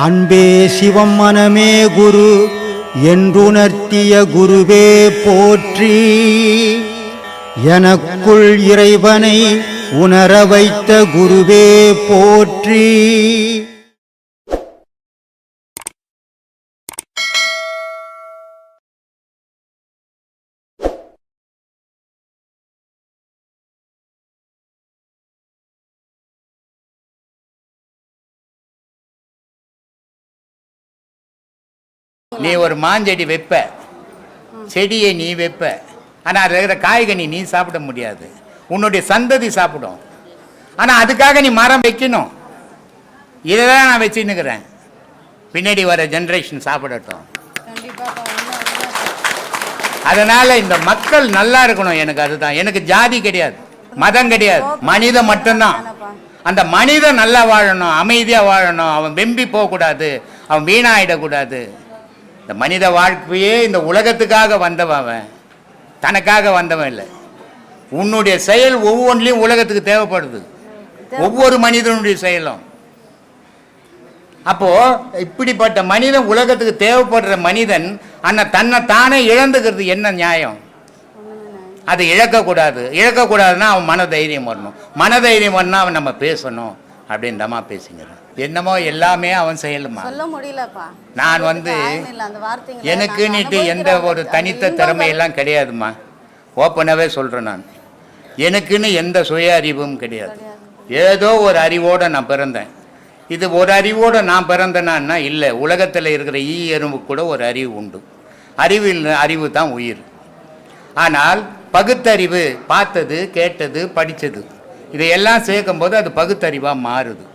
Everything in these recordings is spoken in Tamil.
அன்பே சிவம் மனமே குரு என்றுணர்த்திய குருவே போற்றி. எனக்குள் இறைவனை உணர வைத்த குருவே போற்றி. நீ ஒரு மாஞ்செடி வைப்ப, செடியை நீ வைப்ப, ஆனால் அதில் இருக்கிற காய்கனி நீ சாப்பிட முடியாது, உன்னுடைய சந்ததி சாப்பிடும். ஆனால் அதுக்காக நீ மரம் வைக்கணும். இதை தான் நான் வச்சுன்னுக்கிறேன், பின்னாடி வர ஜென்ரேஷன் சாப்பிடட்டும். அதனால் இந்த மக்கள் நல்லா இருக்கணும். எனக்கு அதுதான். எனக்கு ஜாதி கிடையாது, மதம் கிடையாது, மனிதன் மட்டும்தான். அந்த மனிதன் நல்லா வாழணும், அமைதியாக வாழணும். அவன் வெம்பி போகக்கூடாது, அவன் வீணாயிடக்கூடாது. இந்த மனித வாழ்க்கையே இந்த உலகத்துக்காக வந்தவன், அவன் தனக்காக வந்தவன் இல்லை. உன்னுடைய செயல் ஒவ்வொன்றிலையும் உலகத்துக்கு தேவைப்படுது, ஒவ்வொரு மனிதனுடைய செயலும். அப்போ இப்படிப்பட்ட மனிதன், உலகத்துக்கு தேவைப்படுற மனிதன் தன்னை தானே இழந்துக்கிறது என்ன நியாயம்? அது இழக்கக்கூடாது. இழக்கக்கூடாதுன்னா அவன் மனதைரியம் வரணும். மனதைரியம் வரணும், அவன் நம்ம பேசணும் அப்படின்றமா பேசிங்கிறான். என்னமோ எல்லாமே அவன் செயலுமா. நான் எனக்குன்னுட்டு எந்த ஒரு தனித்த திறமையெல்லாம் கிடையாதுமா. ஓப்பனாகவே சொல்கிறேன், நான் எனக்குன்னு எந்த சுய அறிவும் கிடையாது. ஏதோ ஒரு அறிவோடு நான் பிறந்தேன். இது ஒரு அறிவோடு நான் பிறந்தேன்னா இல்லை. உலகத்தில் இருக்கிற எறும்பு கூட ஒரு அறிவு உண்டு. அறிவு தான் உயிர். ஆனால் பகுத்தறிவு, பார்த்தது, கேட்டது, படித்தது, இதையெல்லாம் சேர்க்கும்போது அது பகுத்தறிவாக மாறுது.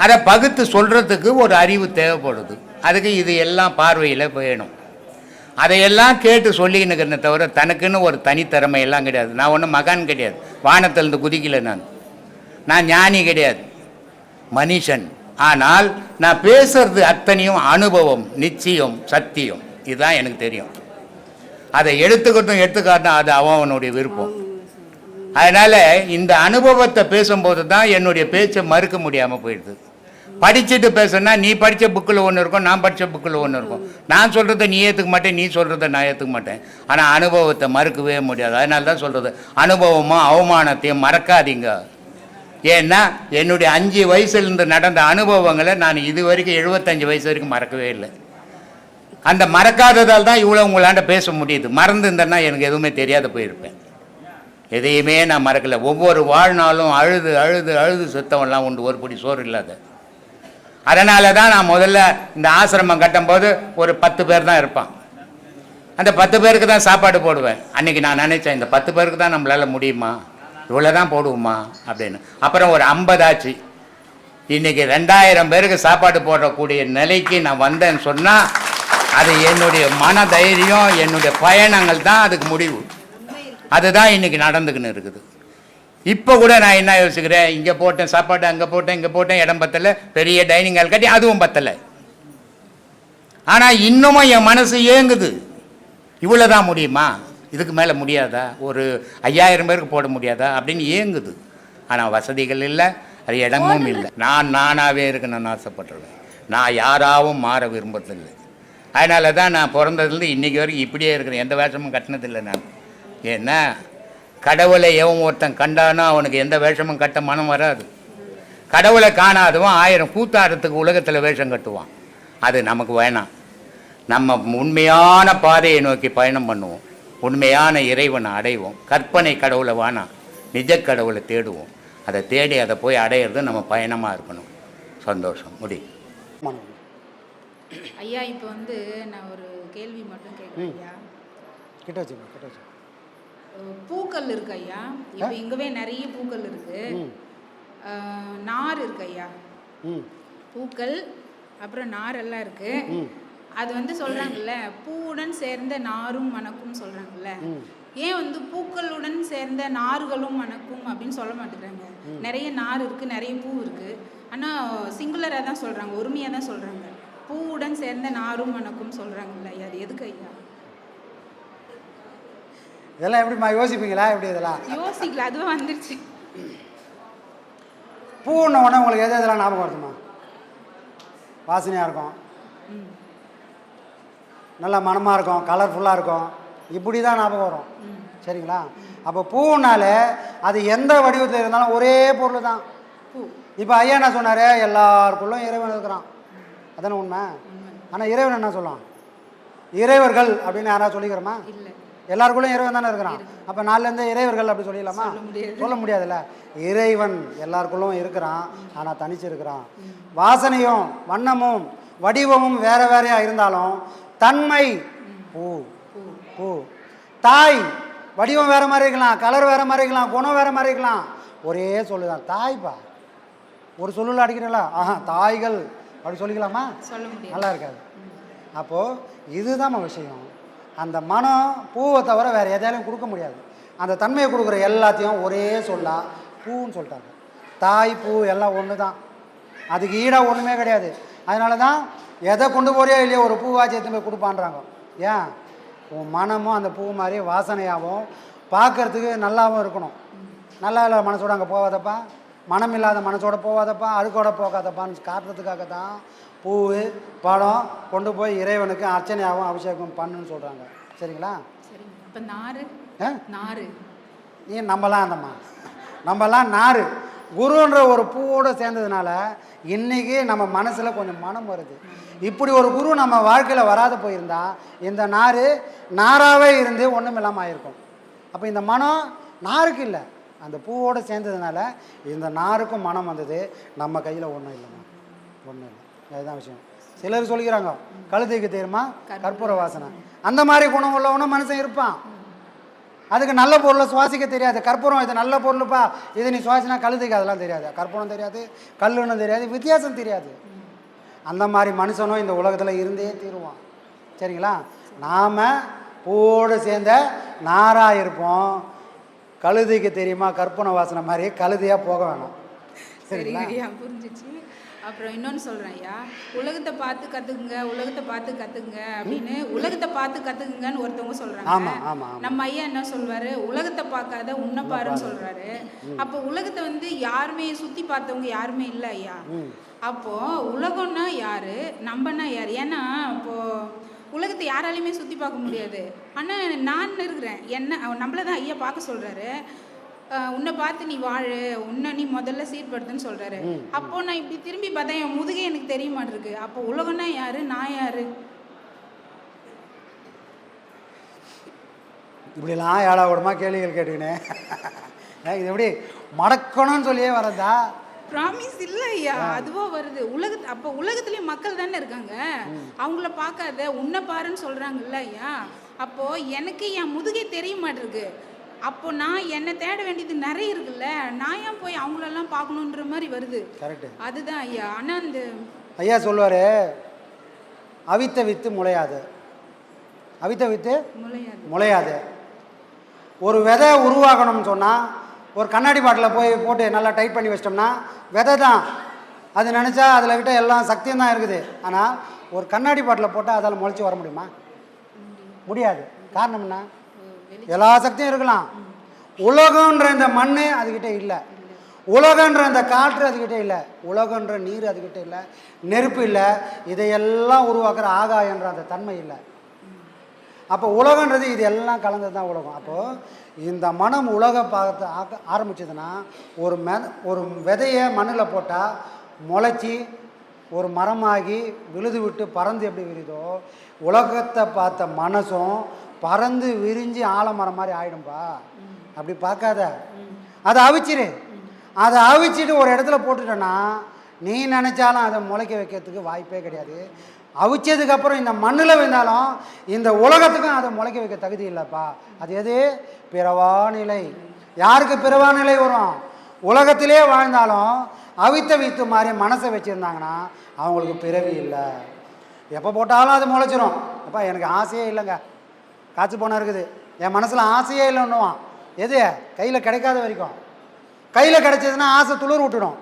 அதை பகுத்து சொல்கிறதுக்கு ஒரு அறிவு தேவைப்படுது. அதுக்கு இது எல்லாம் பார்வையில் வேணும். அதையெல்லாம் கேட்டு சொல்லிக்கின்னு தவிர தனக்குன்னு ஒரு தனித்திறமையெல்லாம் கிடையாது. நான் ஒன்றும் மகான் கிடையாது, வானத்திலிருந்து குதிக்கலை. நான் ஞானி கிடையாது, மனுஷன். ஆனால் நான் பேசுறது அத்தனையும் அனுபவம், நிச்சயம், சத்தியம். இதுதான் எனக்கு தெரியும். அதை எடுத்துக்காட்டும் அது அவனுடைய விருப்பம். அதனால் இந்த அனுபவத்தை பேசும்போது தான் என்னுடைய பேச்சை மறுக்க முடியாமல் போயிடுது. படிச்சுட்டு பேசுனா நீ படித்த புக்கில் ஒன்று இருக்கும், நான் படித்த புக்கில் ஒன்று இருக்கும். நான் சொல்கிறத நீ ஏற்றுக்க மாட்டேன், நீ சொல்கிறத நான் ஏற்றுக்க மாட்டேன். ஆனால் அனுபவத்தை மறுக்கவே முடியாது. அதனால தான் சொல்கிறது, அனுபவமும் அவமானத்தையும் மறக்காதீங்க. ஏன்னா என்னுடைய 5 வயசுலேருந்து நடந்த அனுபவங்களை நான் இது வரைக்கும் 75 வயசு வரைக்கும் மறக்கவே இல்லை. அந்த மறக்காததால் தான் இவ்வளோ உங்களாண்ட பேச முடியுது. மறந்து இருந்தேன்னா எனக்கு எதுவுமே தெரியாத போயிருப்பேன். எதையுமே நான் மறக்கலை. ஒவ்வொரு வாழ்நாளும் அழுது அழுது அழுது செத்தவன்லாம் உண்டு, ஒரு பிடி சோறு இல்லாத. அதனால தான் நான் முதல்ல இந்த ஆசிரமம் கட்டும்போது ஒரு 10 பேர் தான் இருப்பான். அந்த 10 பேருக்கு தான் சாப்பாடு போடுவேன். அன்றைக்கி நான் நினச்சேன், இந்த 10 பேருக்கு தான் நம்மளால் முடியுமா, இவ்வளோ தான் போடுவோமா அப்படின்னு. அப்புறம் ஒரு 50 ஆச்சு. இன்றைக்கி 2000 பேருக்கு சாப்பாடு போடக்கூடிய நிலைக்கு நான் வந்தேன்னு சொன்னால் அது என்னுடைய மன தைரியம், என்னுடைய பயணங்கள் தான் அதுக்கு முடிவு. அதுதான் இன்றைக்கி நடந்துக்கின்னு இருக்குது. இப்போ கூட நான் என்ன யோசிக்கிறேன், இங்கே போட்டேன் சாப்பாடு, அங்கே போட்டேன், இங்கே போட்டேன், இடம் பத்தலை, பெரிய டைனிங் ஹால் கட்டி அதுவும் பத்தலை. ஆனால் இன்னமும் என் மனசு ஏங்குது, இவ்வளோ தான் முடியுமா, இதுக்கு மேலே முடியாதா, ஒரு 5000 பேருக்கு போட முடியாதா அப்படின்னு ஏங்குது. ஆனால் வசதிகள் இல்லை, அது இடமும் இல்லை. நானாகவே இருக்கணும்னு ஆசைப்பட்டுருவேன். நான் யாராவும் மாற விரும்புறதில்லை. அதனால தான் நான் பிறந்ததுலேருந்து இன்றைக்கி வரைக்கும் இப்படியே இருக்கிறேன். எந்த வேஷமும் கட்டினதில்லை நான். ஏன்னா கடவுளை எவன் ஒருத்தன் கண்டானோ அவனுக்கு எந்த வேஷமும் கட்ட மனம் வராது. கடவுளை காணாதவன் 1000 கூத்தாரத்துக்கு உலகத்தில் வேஷம் கட்டுவான். அது நமக்கு வேணாம். நம்ம உண்மையான பாதையை நோக்கி பயணம் பண்ணுவோம், உண்மையான இறைவனை அடைவோம். கற்பனை கடவுளை வேணாம், நிஜ கடவுளை தேடுவோம். அதை தேடி அதை போய் அடையிறது நம்ம பயணமாக இருக்கணும். சந்தோஷம். முடியும். ஐயா, இப்போ நான் ஒரு கேள்வி மட்டும் கேட்குறேன் ஐயா. பூக்கள் இருக்கு ஐயா. இப்போ இங்கவே நிறைய பூக்கள் இருக்கு. நார் இருக்கு ஐயா, பூக்கள் அப்புறம் நார் எல்லாம் இருக்கு. அது சொல்றாங்கல்ல, பூவுடன் சேர்ந்த நாரும் மணக்கும் சொல்றாங்கல்ல. ஏன் பூக்களுடன் சேர்ந்த நார்களும் மணக்கும் அப்படின்னு சொல்ல மாட்டேங்கிறாங்க? நிறைய நார் இருக்கு, நிறைய பூ இருக்கு. ஆனால் சிங்குலராக தான் சொல்றாங்க, ஒருமையாக தான் சொல்றாங்க. பூவுடன் சேர்ந்த நாரும் மணக்கும் சொல்றாங்கல்ல, அது எதுக்கு ஐயா? இதெல்லாம் எப்படிமா யோசிப்பீங்களா? எப்படி இதெல்லாம் யோசிக்கல, அதுவும் வந்துருச்சு. பூன்னு உடனே உங்களுக்கு எது இதெல்லாம் ஞாபகம் வருதுமா? வாசனையாக இருக்கும், ம் நல்லா மணமாக இருக்கும், கலர்ஃபுல்லாக இருக்கும், இப்படி தான் ஞாபகம் வரும். ம் சரிங்களா? அப்போ பூனாலே அது எந்த வடிவத்தில் இருந்தாலும் ஒரே பொருள் தான். பூ. இப்போ ஐயா என்ன சொன்னார், எல்லாருக்குள்ளும் இறைவன் இருக்கிறான், அதானே உண்மை. ஆனால் இறைவன் என்ன சொல்லலாம், இறைவர்கள் அப்படின்னு யாராவது சொல்லிக்கிறோமா? இல்லை. எல்லாருக்குள்ளும் இறைவன் தானே இருக்கிறான். அப்போ நாலுலேருந்து இறைவர்கள் அப்படி சொல்லிடலாமா? சொல்ல முடியாதுல்ல. இறைவன் எல்லாருக்குள்ளும் இருக்கிறான், ஆனால் தனிச்சு இருக்கிறான். வாசனையும் வண்ணமும் வடிவமும் வேற வேறையா இருந்தாலும் தன்மை பூ. பூ தாய் வடிவம் வேற மாதிரி இருக்கலாம், கலர் வேற மாதிரி இருக்கலாம், குணம் வேற மாதிரி இருக்கலாம், ஒரே சொல்லுதான் தாய்ப்பா. ஒரு சொல்லுல அடிக்கிறீங்களா, ஆஹா தாய்கள் அப்படி சொல்லிக்கலாமா? சொல்ல முடியாது, நல்லா இருக்காது. அப்போது இதுதான் விஷயம். அந்த மனம் பூவை தவிர வேறு எதாலையும் கொடுக்க முடியாது. அந்த தன்மையை கொடுக்குற எல்லாத்தையும் ஒரே சொல்லா பூன்னு சொல்லிட்டாங்க. தாய் பூ எல்லாம் ஒன்று தான், அதுக்கு ஈடாக ஒன்றுமே கிடையாது. அதனால தான் எதை கொண்டு போறியோ இல்லையோ ஒரு பூவாச்சி எடுத்து போய் கொடுப்பான்றாங்க. ஏன்? உன் மனமும் அந்த பூ மாதிரி வாசனையாகவும் பார்க்கறதுக்கு நல்லாவும் இருக்கணும். நல்லா இல்லாத மனசோடு அங்கே போகாதப்பா, மனம் இல்லாத மனசோட போகாதப்பா, அழுக்கோட போகாதப்பான்னு காட்டுறதுக்காக தான் பூ பழம் கொண்டு போய் இறைவனுக்கு அர்ச்சனையாகவும் அபிஷேகம் பண்ணுன்னு சொல்கிறாங்க. சரிங்களா? சரிங்க. அப்போ நாறு நாறு நீ நம்மலாம் அந்தம்மா, நம்மலாம் நார். குருன்ற ஒரு பூவோடு சேர்ந்ததுனால இன்றைக்கி நம்ம மனசில் கொஞ்சம் மனம் வருது. இப்படி ஒரு குரு நம்ம வாழ்க்கையில் வராது போயிருந்தா இந்த நார் நாராகவே இருந்து ஒன்றும் இல்லாமல் ஆயிருக்கும். அப்போ இந்த மனம் நாருக்கு இல்லை, அந்த பூவோடு சேர்ந்ததுனால இந்த நாருக்கும் மனம் வந்தது. நம்ம கையில் ஒன்றும் இல்லைம்மா, ஒன்றும் இல்லை. அதுதான் விஷயம். சிலர் சொல்லிக்கிறாங்க கழுதைக்கு தெரியுமா கற்பூர வாசனை, அந்த மாதிரி குணம் உள்ளவனும் மனுஷன் இருப்பான். அதுக்கு நல்ல பொருளை சுவாசிக்க தெரியாது. கற்பூரம் இது நல்ல பொருள்ப்பா, இது நீ சுவாசினா கழுதைக்கு அதெல்லாம் தெரியாது, கற்பூரம் தெரியாது, கல்லுன்னு தெரியாது, வித்தியாசம் தெரியாது. அந்த மாதிரி மனுஷனும் இந்த உலகத்தில் இருந்தே தீருவான். சரிங்களா? நாம் பூவோடு சேர்ந்த நாராக இருப்போம். கழுதைக்கு தெரியுமா கற்பூர வாசனை மாதிரி கழுதையாக போக வேணாம். சரிங்களா? புரிஞ்சிச்சு. அப்புறம் இன்னொன்று சொல்கிறேன் ஐயா, உலகத்தை பார்த்து கற்றுக்குங்க, உலகத்தை பார்த்து கற்றுக்குங்க அப்படின்னு உலகத்தை பார்த்து கற்றுக்குங்கன்னு ஒருத்தவங்க சொல்கிறாங்க. நம்ம ஐயா என்ன சொல்வார், உலகத்தை பார்க்காத உன்னை பாருன்னு சொல்கிறாரு. அப்போ உலகத்தை வந்து யாருமே சுற்றி பார்த்தவங்க யாருமே இல்லை ஐயா. அப்போது உலகம்னா யார், நம்மனா யார்? ஏன்னா இப்போது உலகத்தை யாராலையுமே சுற்றி பார்க்க முடியாது. ஆனால் நான் இருக்கிறேன், என்ன நம்மளை தான் ஐயா பார்க்க சொல்கிறாரு. உன்னை பார்த்து நீ வாழு, உன்னை நீ முதல்ல சீர்படுத்துன்னு சொல்கிறாரு. அப்போ நான் இப்படி திரும்பி பார்த்தேன், என் முதுகே எனக்கு தெரிய மாட்டிருக்கு. அப்போ உலகம்னா யாரு, நான் யாரு? இப்படிலாம் ஏழாவிடமாக கேள்விகள் கேட்டுக்கினேன். இது எப்படி மடக்கணும்னு சொல்லியே வரதா? ப்ராமிஸ் இல்லை ஐயா, அதுவா வருது. அப்போ உலகத்துலேயும் மக்கள் தானே இருக்காங்க, அவங்கள பார்க்காத உன்னை பாருன்னு சொல்கிறாங்கல்ல ஐயா. அப்போது எனக்கு என் முதுகே தெரிய மாட்டிருக்கு. அப்போ நான் என்னை தேட வேண்டியது நிறைய இருக்குல்ல, நான் ஏன் போய் அவங்களெல்லாம் பார்க்கணுன்ற மாதிரி வருது. கரெக்டு, அதுதான் ஐயா. ஆனால் அந்த ஐயா சொல்லுவார், அவித்த வித்து முளையாது, அவித்த வித்து முளையாது. ஒரு விதை உருவாகணும்னு சொன்னால் ஒரு கண்ணாடி பாட்டில் போய் போட்டு நல்லா டைட் பண்ணி வச்சிட்டோம்னா விதை தான், அது நினச்சா அதில் கிட்ட எல்லாம் சக்தியும் தான் இருக்குது. ஆனால் ஒரு கண்ணாடி பாட்டில் போட்டால் அதால் முளைச்சி வர முடியுமா? முடியாது. காரணம் என்ன? எல்லா சக்தியும் இருக்கலாம், உலகன்ற இந்த மண் அதுக்கிட்ட இல்லை, உலகன்ற இந்த காற்று அதுக்கிட்ட இல்லை, உலகன்ற நீர் அதுக்கிட்ட இல்லை, நெருப்பு இல்லை, இதையெல்லாம் உருவாக்குற ஆகாயன்ற அந்த தன்மை இல்லை. அப்போ உலகன்றது இது எல்லாம் கலந்தது தான் உலகம். அப்போது இந்த மனம் உலக பார்த்து ஆரம்பிச்சதுன்னா ஒரு விதையை மண்ணில் போட்டால் முளைச்சி ஒரு மரமாகி விழுது விட்டு பறந்து எப்படி விரிதோ, உலகத்தை பார்த்த மனசும் பறந்து விரிஞ்சு ஆலமரம் மாதிரி ஆகிடும்பா. அப்படி பார்க்காத, அதை அவிச்சிரு. அதை அவிச்சிட்டு ஒரு இடத்துல போட்டுட்டோன்னா நீ நினச்சாலும் அதை முளைக்க வைக்கிறதுக்கு வாய்ப்பே கிடையாது. அவிச்சதுக்கப்புறம் இந்த மண்ணில் விழுந்தாலும் இந்த உலகத்துக்கும் அதை முளைக்க வைக்க தகுதி இல்லைப்பா. அது எது? பிறவா நிலை. யாருக்கு பிறவா நிலை வரும்? உலகத்திலே வாழ்ந்தாலும் அவித்த வித்து மாதிரி மனசை வச்சுருந்தாங்கன்னா அவங்களுக்கு பிறவி இல்லை. எப்போ போட்டாலும் அது முளைச்சிரும். அப்பா எனக்கு ஆசையே இல்லைங்க, காய்ச்சி போனால் இருக்குது, என் மனசில் ஆசையே இல்லைன்னுவான். எது? கையில் கிடைக்காத வரைக்கும். கையில் கிடைச்சதுன்னா ஆசை துளிர் விட்டுடும்.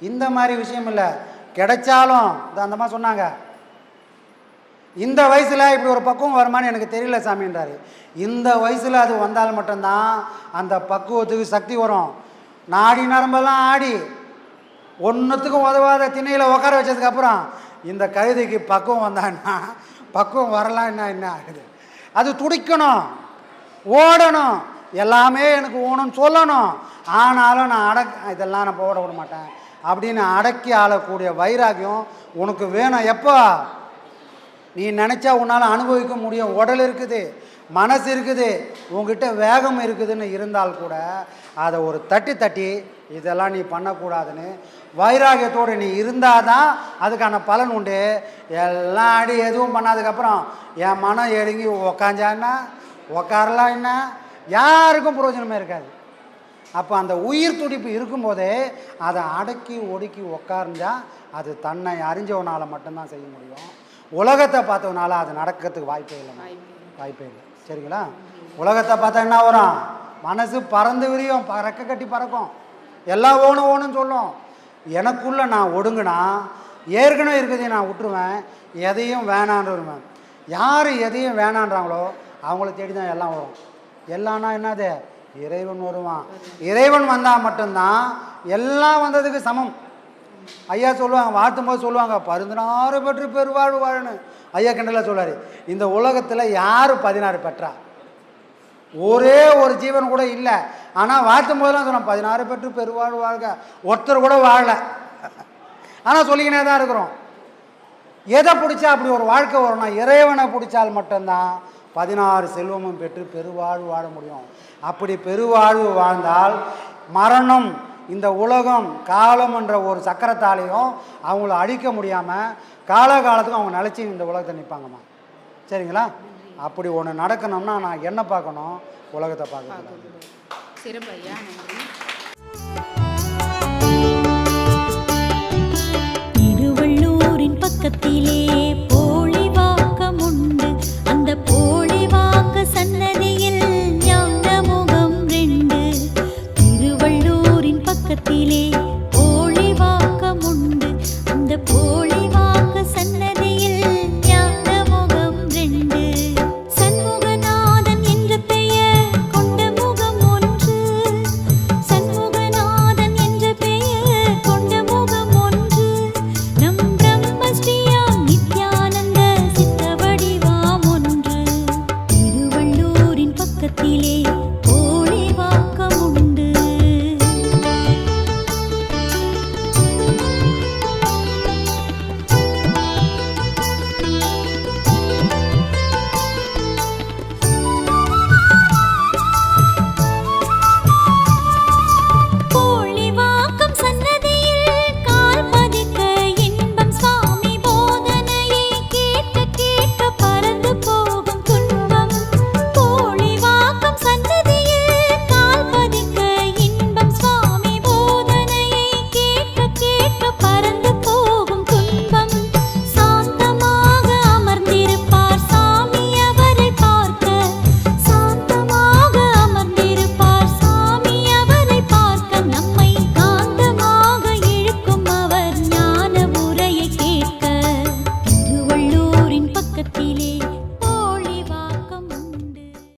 இந்த மாதிரி விஷயம் இல்லை, கிடைச்சாலும் அந்த மாதிரி சொன்னாங்க, இந்த வயசில் இப்படி ஒரு பக்குவம் வருமானு எனக்கு தெரியல சாமின்றாரு. இந்த வயசில் அது வந்தால் மட்டும்தான் அந்த பக்குவத்துக்கு சக்தி வரும். நாடி நரம்பெல்லாம் ஆடி ஒன்றுத்துக்கும் உதவாத திண்ணையில் உட்கார வச்சதுக்கப்புறம் இந்த கழுதைக்கு பக்குவம் வந்தான்னா பக்குவம் வரலான்னா என்ன ஆகுது? அது துடிக்கணும், ஓடணும், எல்லாமே எனக்கு ஓணும்னு சொல்லணும். ஆனாலும் நான் இதெல்லாம் நான் போட விட மாட்டேன் அப்படின்னு அடக்கி ஆளக்கூடிய வைராகியம் உனக்கு வேணும். எப்போ நீ நினச்சா உன்னால் அனுபவிக்க முடியும். உடல் இருக்குது, மனசு இருக்குது, உங்ககிட்ட வேகம் இருக்குதுன்னு இருந்தால் கூட அதை ஒரு தட்டி இதெல்லாம் நீ பண்ணக்கூடாதுன்னு வைராகியத்தோடு நீ இருந்தால் தான் அதுக்கான பலன் உண்டு. எல்லாம் அடி எதுவும் பண்ணாதுக்கப்புறம் என் மனம் எழுங்கி உக்காஞ்சான்னா உக்காரலாம் என்ன, யாருக்கும் பிரயோஜனமே இருக்காது. அப்போ அந்த உயிர் துடிப்பு இருக்கும்போதே அதை அடக்கி ஒடுக்கி உக்கார்ந்தா அது தன்னை அறிஞ்சவனால் மட்டும்தான் செய்ய முடியும். உலகத்தை பார்த்தவனால அது நடக்கிறதுக்கு வாய்ப்பே இல்லை. சரிங்களா? உலகத்தை பார்த்தா என்ன வரும்? மனசு பறந்து விரியும், ரெக்க கட்டி பறக்கும், எல்லாம் ஓணுன்னு சொல்லும். எனக்குள்ளே நான் ஒடுங்கினா ஏற்கனவே இருக்கிறதையும் நான் விட்டுருவேன், எதையும் வேணான்றேன். யார் எதையும் வேணான்றாங்களோ அவங்கள தேடி தான் எல்லாம் வரும். எல்லாம்னா என்னது? இறைவன் வருவான். இறைவன் வந்தால் மட்டும்தான் எல்லாம் வந்ததுக்கு சமம். ஐயா சொல்லுவாங்க, வாழ்த்தும் போது சொல்லுவாங்க, 16 பெற்று பெருவாழ்வு வாழணும். ஐயா கிண்டல சொல்வார், இந்த உலகத்தில் யார் 16 பெற்றா? ஒரே ஒரு ஜீவன் கூட இல்லை. ஆனால் வாழ்த்தும் போதெல்லாம் சொன்னோம் 16 பெற்று பெருவாழ்வு வாழ்க. ஒருத்தர் கூட வாழலை, ஆனால் சொல்லிக்கினே தான் இருக்கிறோம். எதை பிடிச்சா அப்படி ஒரு வாழ்க்கை வரும்னா இறைவனை பிடிச்சால் மட்டும்தான் 16 செல்வமும் பெற்று பெருவாழ்வு வாழ முடியும். அப்படி பெருவாழ்வு வாழ்ந்தால் மரணம், இந்த உலகம், காலம் என்ற ஒரு சக்கரத்தாலையும் அவங்கள அழிக்க முடியாமல் காலகாலத்துக்கும் அவங்க நிலச்சி இந்த உலகத்தை நிற்பாங்கம்மா. சரிங்களா? அப்படி ஒன்று நடக்கணும்னா நான் என்ன பார்க்கணும்? உலகத்தை பார்க்கணும். சிறப்பையா, நன்றி. திருவள்ளூரின் பக்கத்திலே போலிவாக்கம் உண்டு. அந்த போலிவாக்க சன்னதியில் ஞான முகம் 2. திருவள்ளூரின் பக்கத்திலே